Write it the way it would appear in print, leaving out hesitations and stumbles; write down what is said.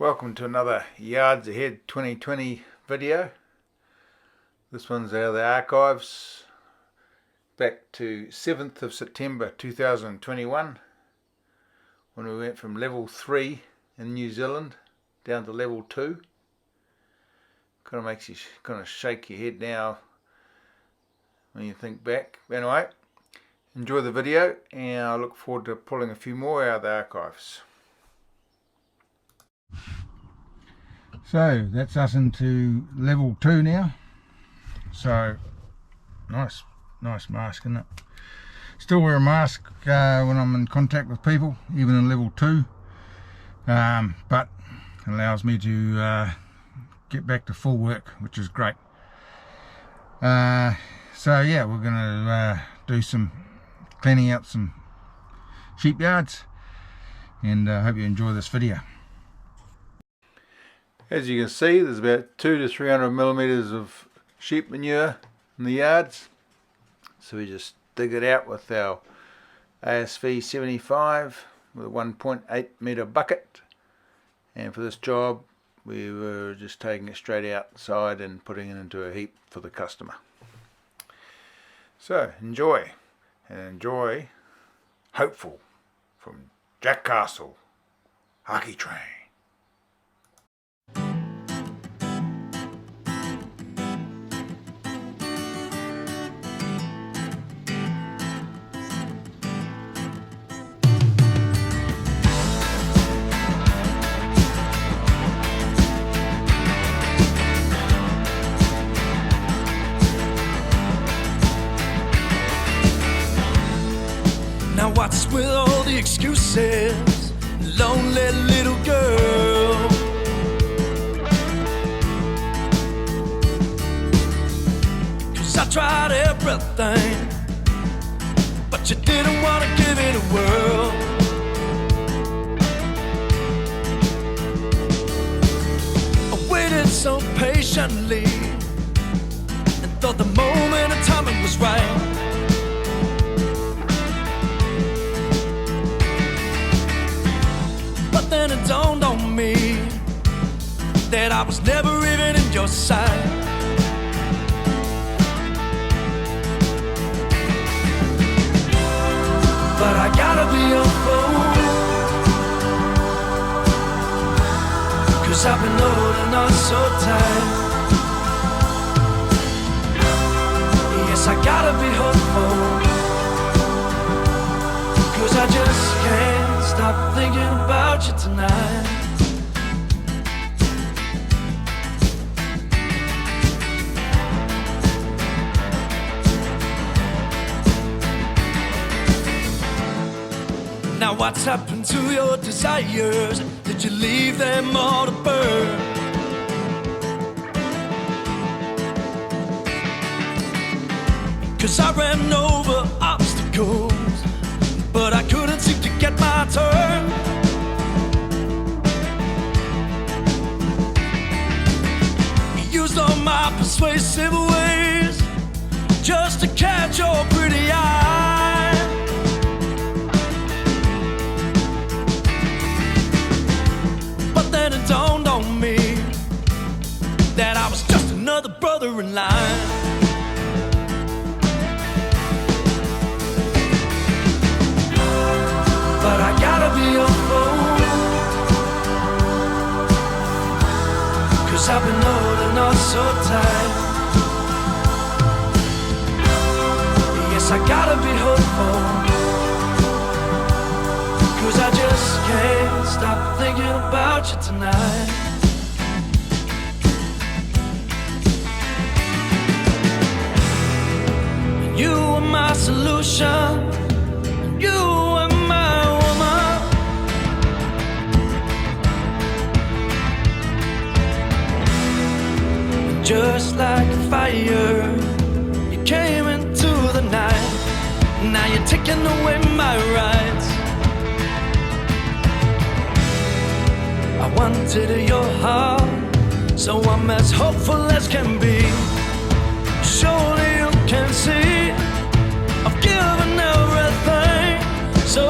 Welcome to another Yards Ahead 2020 video. This one's out of the archives back to 7th of September 2021 when we went from level 3 in New Zealand down to level 2. Kind of makes you shake your head now when you think back. Anyway, enjoy the video and I look forward to pulling a few more out of the archives. So that's us into level 2 now. So nice mask, isn't it? Still wear a mask when I'm in contact with people, even in level 2, but it allows me to get back to full work, which is great. So yeah, we're going to do some cleaning out some sheep yards, and I hope you enjoy this video. As you can see, there's about 200 to 300 millimeters of sheep manure in the yards. So we just dig it out with our ASV 75 with a 1.8 meter bucket. And for this job, we were just taking it straight outside and putting it into a heap for the customer. So enjoy, and enjoy Hopeful from Jack Castle, Hockey Train. Now what's with all the excuses, lonely little girl? Cause I tried everything, but you didn't want to give it a whirl. I waited so patiently and thought the moment of timing was right. Then it dawned on me that I was never even in your sight. But I gotta be your fool, cause I've been holding on so tight. Yes, I gotta be hopeful, cause I just can't stop thinking about you tonight. Now what's happened to your desires? Did you leave them all to burn? Cause I ran over obstacles, but I couldn't seem to get my turn. Used all my persuasive ways just to catch your pretty eye. But then it dawned on me that I was just another brother in line. But I gotta be your fool, cause I've been holding on so tight. Yes, I gotta be hopeful, cause I just can't stop thinking about you tonight. You were my solution, you were my woman. Just like a fire, you came into the night. Now you're taking away my rights. I wanted your heart, so I'm as hopeful as can be. Surely you can see I've given everything, so